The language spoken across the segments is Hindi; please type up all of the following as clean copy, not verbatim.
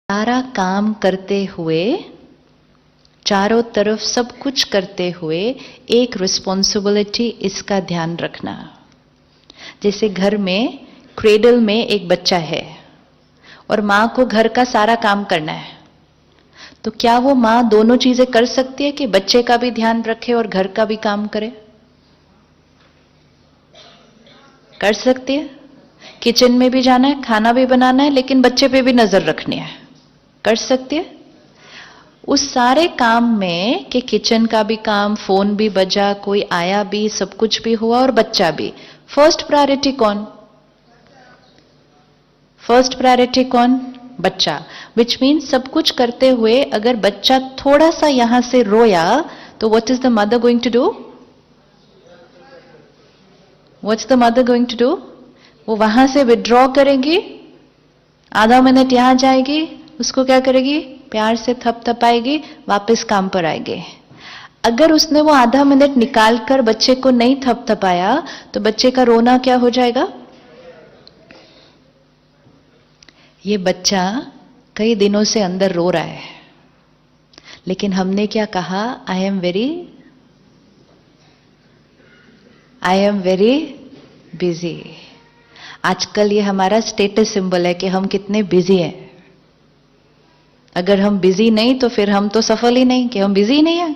सारा काम करते हुए, चारों तरफ सब कुछ करते हुए एक रिस्पॉन्सिबिलिटी, इसका ध्यान रखना। जैसे घर में क्रेडल में एक बच्चा है और मां को घर का सारा काम करना है, तो क्या वो मां दोनों चीजें कर सकती है कि बच्चे का भी ध्यान रखे और घर का भी काम करे? कर सकती है। किचन में भी जाना है, खाना भी बनाना है, लेकिन बच्चे पे भी नजर रखनी है। कर सकती है। उस सारे काम में कि किचन का भी काम, फोन भी बजा, कोई आया भी, सब कुछ भी हुआ और बच्चा भी, फर्स्ट प्रायोरिटी कौन? फर्स्ट प्रायोरिटी कौन? बच्चा। विच मीन्स सब कुछ करते हुए अगर बच्चा थोड़ा सा यहां से रोया, तो what is the mother going to do? What's the mother going to do? वो वहां से विड्रॉ करेगी, आधा मिनट यहां जाएगी, उसको क्या करेगी? प्यार से थपथपाएगी, वापस काम पर आएगी। अगर उसने वो आधा मिनट निकालकर बच्चे को नहीं थपथपाया, तो बच्चे का रोना क्या हो जाएगा? ये बच्चा कई दिनों से अंदर रो रहा है, लेकिन हमने क्या कहा? I am very busy. आजकल ये हमारा स्टेटस सिंबल है कि हम कितने बिजी हैं। अगर हम बिजी नहीं तो फिर हम तो सफल ही नहीं, कि हम बिजी नहीं है।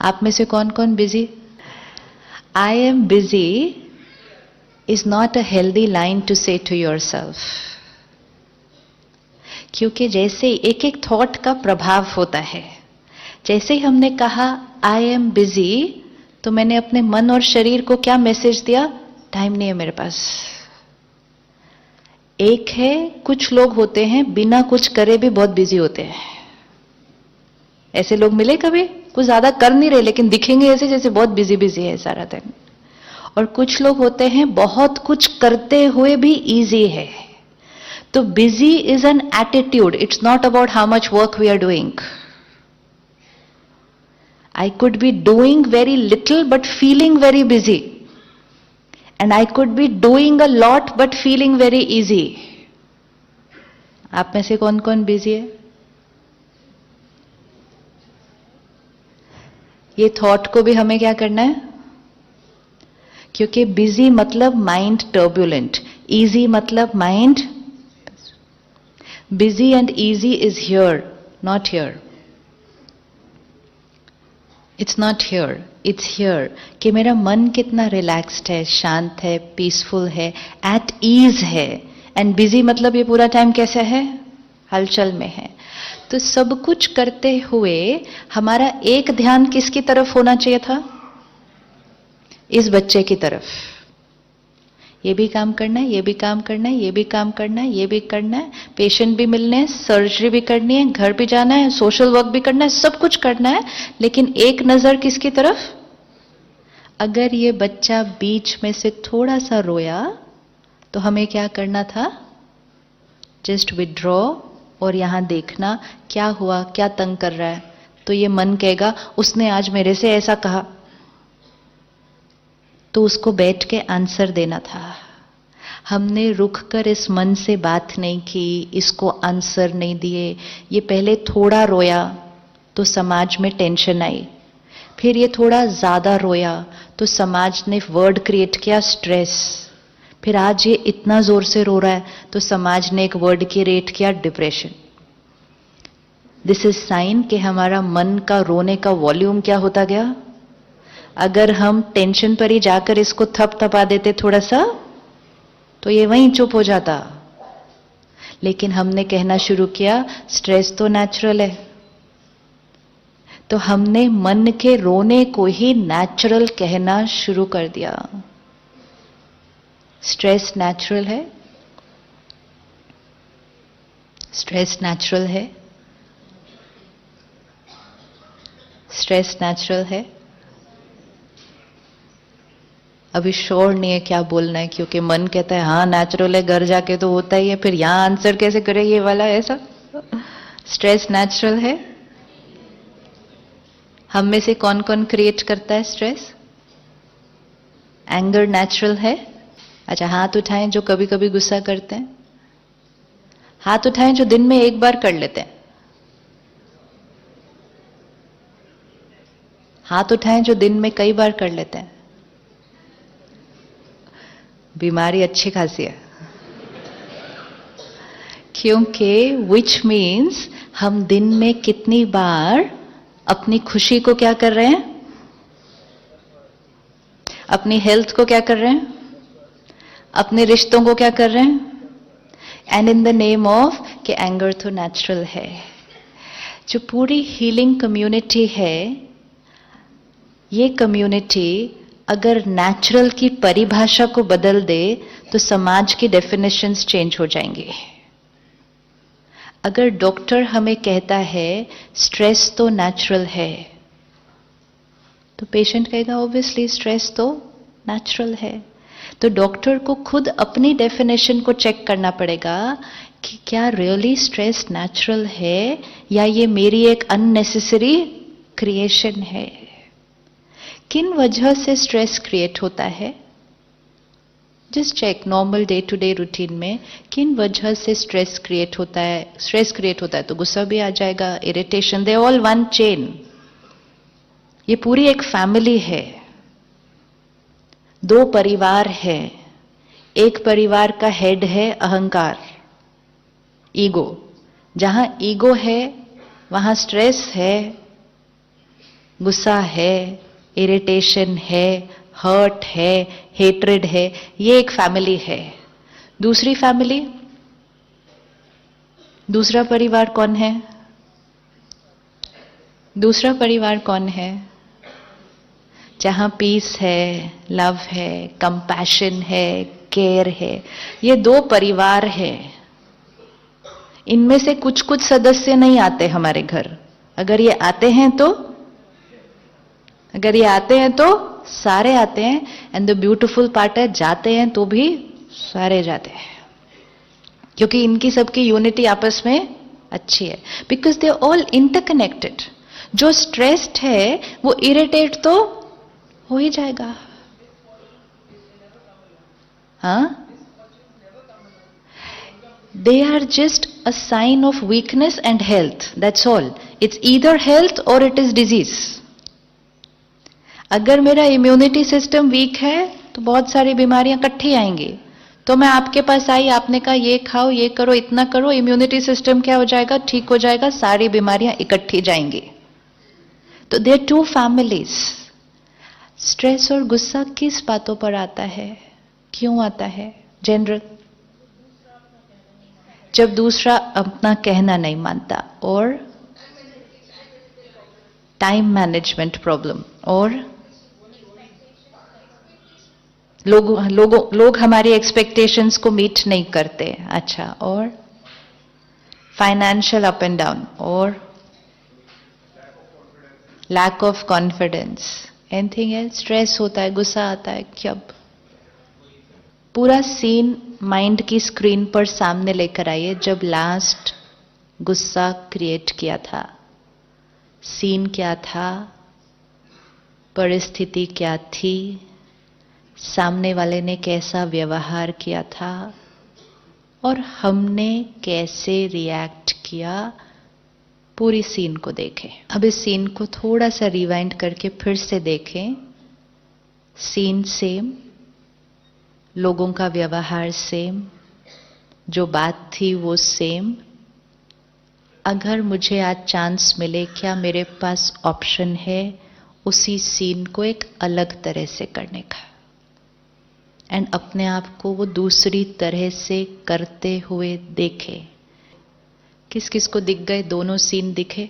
आप में से कौन कौन busy? I am busy is not a healthy line to say to yourself, क्योंकि जैसे एक एक थॉट का प्रभाव होता है। जैसे ही हमने कहा आई एम बिजी, तो मैंने अपने मन और शरीर को क्या मैसेज दिया? टाइम नहीं है मेरे पास। एक है, कुछ लोग होते हैं बिना कुछ करे भी बहुत बिजी होते हैं। ऐसे लोग मिले कभी? कुछ ज्यादा कर नहीं रहे, लेकिन दिखेंगे ऐसे जैसे बहुत बिजी बिजी है सारा दिन। और कुछ लोग होते हैं बहुत कुछ करते हुए भी इजी है। तो busy is an attitude, it's not about how much work we are doing. I could be doing very little but feeling very busy. And I could be doing a lot but feeling very easy. आप में से कौन कौन बिजी है? ये थॉट को भी हमें क्या करना है? क्योंकि बिजी मतलब माइंड टर्बुलेंट, इजी मतलब mind. Busy and easy is here, not here. It's not here, it's here. कि मेरा मन कितना रिलैक्स्ड है, शांत है, पीसफुल है, एट ईज है। एंड बिजी मतलब ये पूरा टाइम कैसा है? हलचल में है। तो सब कुछ करते हुए हमारा एक ध्यान किसकी तरफ होना चाहिए था? इस बच्चे की तरफ। ये भी काम करना है, ये भी काम करना है, ये भी काम करना है, ये भी करना है, पेशेंट भी मिलने हैं, सर्जरी भी करनी है, घर भी जाना है, सोशल वर्क भी करना है, सब कुछ करना है, लेकिन एक नजर किसकी तरफ? अगर ये बच्चा बीच में से थोड़ा सा रोया, तो हमें क्या करना था? जस्ट विड्रॉ और यहां देखना क्या हुआ, क्या तंग कर रहा है। तो ये मन कहेगा उसने आज मेरे से ऐसा कहा, तो उसको बैठ के आंसर देना था। हमने रुक कर इस मन से बात नहीं की, इसको आंसर नहीं दिए। ये पहले थोड़ा रोया तो समाज में टेंशन आई, फिर ये थोड़ा ज्यादा रोया तो समाज ने वर्ड क्रिएट किया स्ट्रेस, फिर आज ये इतना जोर से रो रहा है तो समाज ने एक वर्ड क्रिएट किया डिप्रेशन। दिस इज साइन कि हमारा मन का रोने का वॉल्यूम क्या होता गया। अगर हम टेंशन पर ही जाकर इसको थपथपा देते थोड़ा सा, तो ये वहीं चुप हो जाता। लेकिन हमने कहना शुरू किया स्ट्रेस तो नेचुरल है, तो हमने मन के रोने को ही नेचुरल कहना शुरू कर दिया। स्ट्रेस नेचुरल है, स्ट्रेस नेचुरल है, स्ट्रेस नेचुरल है। अभी श्योर नहीं है क्या बोलना है, क्योंकि मन कहता है हाँ नेचुरल है, घर जाके तो होता ही है, फिर यहां आंसर कैसे करे ये वाला ऐसा। स्ट्रेस नेचुरल है। हम में से कौन कौन क्रिएट करता है स्ट्रेस? एंगर नेचुरल है। अच्छा हाथ उठाएं जो कभी कभी गुस्सा करते हैं। हाथ उठाएं जो दिन में एक बार कर लेते हैं। हाथ उठाएं जो दिन में कई बार कर लेते हैं। बीमारी अच्छी खासी है, क्योंकि विच मीन्स हम दिन में कितनी बार अपनी खुशी को क्या कर रहे हैं, अपनी हेल्थ को क्या कर रहे हैं, अपने रिश्तों को क्या कर रहे हैं, and in the name of कि एंगर तो नेचुरल है। जो पूरी हीलिंग कम्युनिटी है, ये कम्युनिटी अगर नेचुरल की परिभाषा को बदल दे तो समाज की डेफिनेशंस चेंज हो जाएंगे। अगर डॉक्टर हमें कहता है स्ट्रेस तो नेचुरल है, तो पेशेंट कहेगा ऑब्वियसली स्ट्रेस तो नेचुरल है। तो डॉक्टर को खुद अपनी डेफिनेशन को चेक करना पड़ेगा कि क्या रियली स्ट्रेस नेचुरल है या ये मेरी एक अननेसेसरी क्रिएशन है। किन वजह से स्ट्रेस क्रिएट होता है, just check normal day to day routine में किन वजह से स्ट्रेस क्रिएट होता है। स्ट्रेस क्रिएट होता है तो गुस्सा भी आ जाएगा, irritation, they all one chain. ये पूरी एक फैमिली है, दो परिवार है। एक परिवार का हेड है अहंकार, ईगो। जहां ईगो है वहां स्ट्रेस है, गुस्सा है, इरिटेशन है, हर्ट है, हेट्रेड है। ये एक फैमिली है। दूसरी फैमिली, दूसरा परिवार कौन है? दूसरा परिवार कौन है? जहां पीस है, लव है, कंपैशन है, केयर है। ये दो परिवार है। इनमें से कुछ कुछ सदस्य नहीं आते हमारे घर। अगर ये आते हैं तो सारे आते हैं। एंड द ब्यूटीफुल पार्ट है, जाते हैं तो भी सारे जाते हैं, क्योंकि इनकी सबकी यूनिटी आपस में अच्छी है। Because they all interconnected. जो स्ट्रेस्ड है वो इरिटेट तो हो ही जाएगा। हाँ, they are just a sign of weakness and health, that's all. It's either health or it is disease. अगर मेरा इम्यूनिटी सिस्टम वीक है तो बहुत सारी बीमारियां इकट्ठी आएंगी। तो मैं आपके पास आई, आपने कहा ये खाओ, ये करो, इतना करो, इम्यूनिटी सिस्टम क्या हो जाएगा, ठीक हो जाएगा, सारी बीमारियां इकट्ठी जाएंगी। तो देयर टू फैमिलीज। स्ट्रेस और गुस्सा किस बातों पर आता है, क्यों आता है? जनरल, जब दूसरा अपना कहना नहीं मानता, और टाइम मैनेजमेंट प्रॉब्लम, और लोग हमारी एक्सपेक्टेशंस को मीट नहीं करते। अच्छा, और फाइनेंशियल अप एंड डाउन, और lack of confidence. Anything else? Stress होता है, गुस्सा आता है कब? पूरा सीन माइंड की स्क्रीन पर सामने लेकर आइए। जब लास्ट गुस्सा क्रिएट किया था, सीन क्या था, परिस्थिति क्या थी, सामने वाले ने कैसा व्यवहार किया था, और हमने कैसे रिएक्ट किया। पूरी सीन को देखें। अब इस सीन को थोड़ा सा रिवाइंड करके फिर से देखें। सीन सेम, लोगों का व्यवहार सेम, जो बात थी वो सेम। अगर मुझे आज चांस मिले, क्या मेरे पास ऑप्शन है उसी सीन को एक अलग तरह से करने का, एंड अपने आप को वो दूसरी तरह से करते हुए देखे। किस किस को दिख गए दोनों सीन दिखे?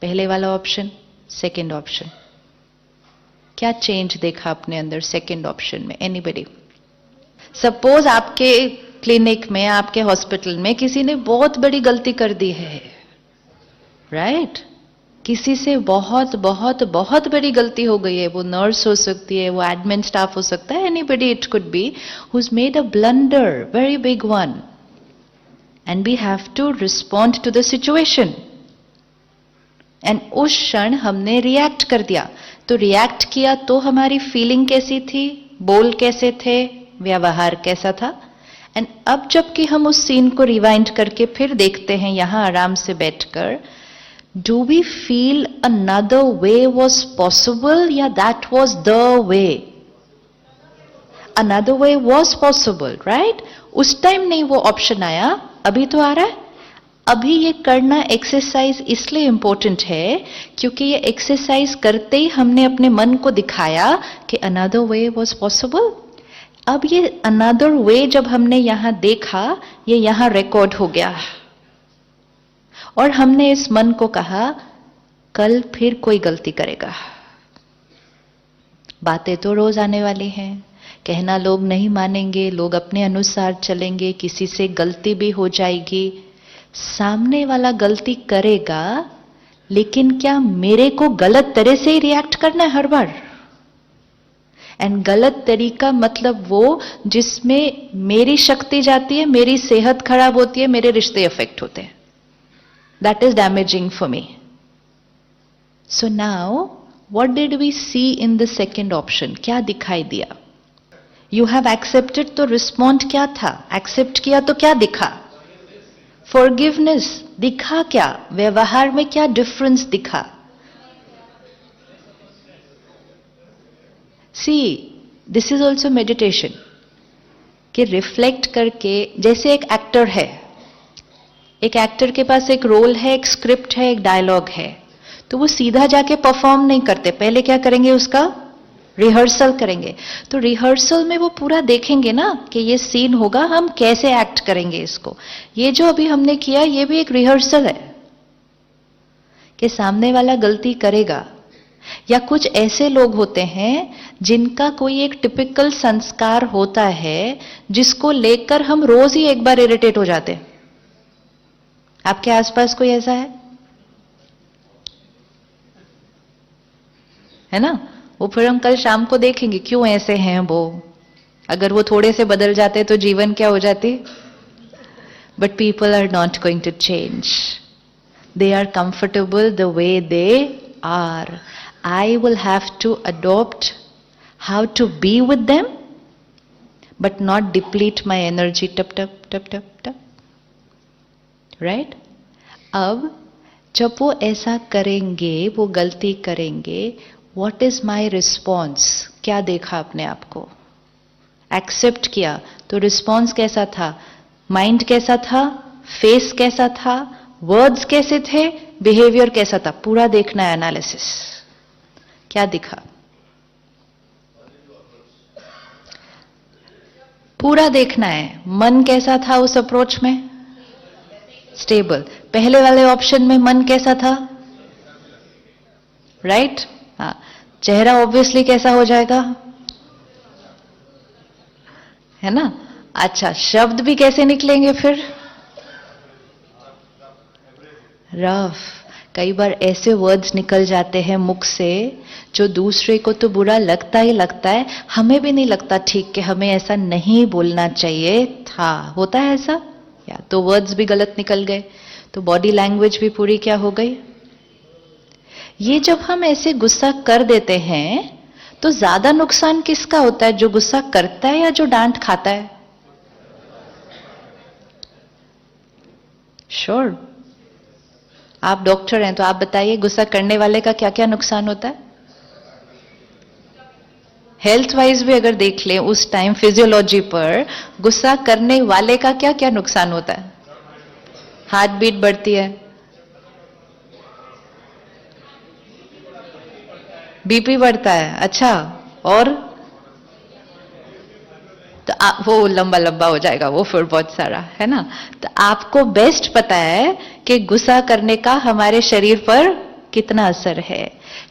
पहले वाला ऑप्शन, सेकंड ऑप्शन। क्या चेंज देखा अपने अंदर सेकंड ऑप्शन में? एनीबडी? सपोज आपके क्लिनिक में, आपके हॉस्पिटल में किसी ने बहुत बड़ी गलती कर दी है, राइट? किसी से बहुत बहुत बहुत बड़ी गलती हो गई है। वो नर्स हो सकती है, वो एडमिन स्टाफ हो सकता है, anybody it could be, who's made a blunder, very big one, and we have to respond to the situation. And उस क्षण हमने रिएक्ट कर दिया। तो रिएक्ट किया तो हमारी फीलिंग कैसी थी, बोल कैसे थे, व्यवहार कैसा था? एंड अब जबकि हम उस सीन को रिवाइंड करके फिर देखते हैं यहां आराम से बैठकर, do we feel another way was possible या that was the way? Another way was possible, right? उस टाइम नहीं वो ऑप्शन आया, अभी तो आ रहा है। अभी ये करना एक्सरसाइज इसलिए इंपॉर्टेंट है क्योंकि ये एक्सरसाइज करते ही हमने अपने मन को दिखाया कि अनदर वे वॉज पॉसिबल। अब ये अनदर वे जब हमने यहां देखा, ये यहां रिकॉर्ड हो गया और हमने इस मन को कहा कल फिर कोई गलती करेगा। बातें तो रोज आने वाली हैं, कहना लोग नहीं मानेंगे, लोग अपने अनुसार चलेंगे, किसी से गलती भी हो जाएगी। सामने वाला गलती करेगा, लेकिन क्या मेरे को गलत तरह से ही रिएक्ट करना है हर बार? एंड गलत तरीका मतलब वो जिसमें मेरी शक्ति जाती है, मेरी सेहत खराब होती है, मेरे रिश्ते अफेक्ट होते हैं। That is damaging for me. So now what did we see in the second option? क्या दिखाई दिया? यू हैव एक्सेप्टेड, तो रिस्पॉन्ड क्या था? एक्सेप्ट किया तो क्या दिखा? फॉरगिवनेस। दिखा क्या? व्यवहार में क्या डिफरेंस दिखा? सी, दिस इज ऑल्सो मेडिटेशन कि रिफ्लेक्ट करके, जैसे एक एक्टर है, एक एक्टर के पास एक रोल है, एक स्क्रिप्ट है, एक डायलॉग है, तो वो सीधा जाके परफॉर्म नहीं करते, पहले क्या करेंगे? उसका रिहर्सल करेंगे। तो रिहर्सल में वो पूरा देखेंगे ना कि ये सीन होगा, हम कैसे एक्ट करेंगे इसको। ये जो अभी हमने किया, ये भी एक रिहर्सल है कि सामने वाला गलती करेगा। या कुछ ऐसे लोग होते हैं जिनका कोई एक टिपिकल संस्कार होता है जिसको लेकर हम रोज ही एक बार इरिटेट हो जाते हैं। आपके आसपास कोई ऐसा है ना? वो फिर हम कल शाम को देखेंगे क्यों ऐसे हैं वो। अगर वो थोड़े से बदल जाते तो जीवन क्या हो जाती? But people are not going to change, they are comfortable the way they are. I will have to adopt how to be with them but not deplete my energy टप टप टप टप टप, राइट? अब जब वो ऐसा करेंगे, वो गलती करेंगे, What is my response? क्या देखा अपने आप को? एक्सेप्ट किया तो रिस्पॉन्स कैसा था? माइंड कैसा था? फेस कैसा था? वर्ड्स कैसे थे? बिहेवियर कैसा था? पूरा देखना है, एनालिसिस। क्या दिखा? पूरा देखना है। मन कैसा था उस अप्रोच में? स्टेबल। पहले वाले ऑप्शन में मन कैसा था? राइट? हाँ। चेहरा ऑब्वियसली कैसा हो जाएगा? है ना? अच्छा, शब्द भी कैसे निकलेंगे फिर? रफ। कई बार ऐसे वर्ड्स निकल जाते हैं मुख से जो दूसरे को तो बुरा लगता ही लगता है, हमें भी नहीं लगता ठीक कि हमें ऐसा नहीं बोलना चाहिए था। होता है ऐसा? या तो वर्ड्स भी गलत निकल गए, तो बॉडी लैंग्वेज भी पूरी क्या हो गई? ये जब हम ऐसे गुस्सा कर देते हैं तो ज्यादा नुकसान किसका होता है? जो गुस्सा करता है या जो डांट खाता है? श्योर। आप डॉक्टर हैं तो आप बताइए, गुस्सा करने वाले का क्या क्या नुकसान होता है? हेल्थ वाइज भी अगर देख लें उस टाइम फिजियोलॉजी पर, गुस्सा करने वाले का क्या क्या नुकसान होता है? हार्ट बीट बढ़ती है, बीपी बढ़ता है। अच्छा, और तो वो लंबा लंबा हो जाएगा वो फिर बहुत सारा, है ना? तो आपको बेस्ट पता है कि गुस्सा करने का हमारे शरीर पर कितना असर है।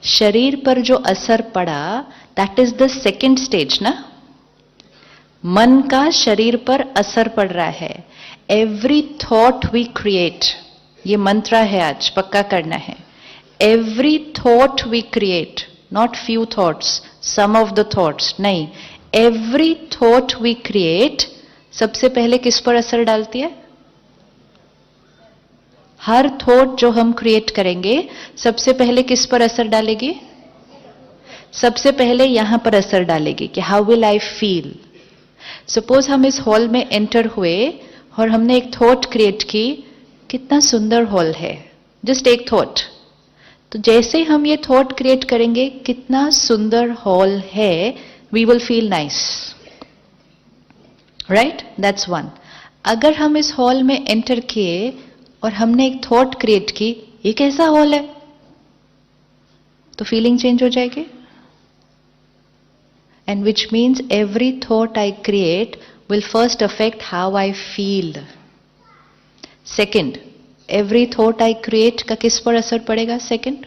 शरीर पर जो असर पड़ा, that is the second stage ना। मन का शरीर पर असर पड़ रहा है। एवरी थॉट वी क्रिएट, ये मंत्र है आज, पक्का करना है। Every thought we create, not few thoughts, some of the thoughts, नहीं, एवरी थॉट वी क्रिएट सबसे पहले किस पर असर डालती है? हर थॉट जो हम क्रिएट करेंगे सबसे पहले किस पर असर डालेगी? सबसे पहले यहां पर असर डालेगी कि how will I feel. Suppose हम इस हॉल में एंटर हुए और हमने एक थॉट क्रिएट की, कितना सुंदर हॉल है, जस्ट एक थॉट। तो जैसे हम ये थॉट क्रिएट करेंगे, कितना सुंदर हॉल है, we will feel nice, right? That's one. अगर हम इस हॉल में एंटर किए और हमने एक थॉट क्रिएट की, ये कैसा हॉल है, तो फीलिंग चेंज हो जाएगी। And which means every thought I create will first affect how I feel. Second, every thought I create का किस पर असर पड़ेगा? Second,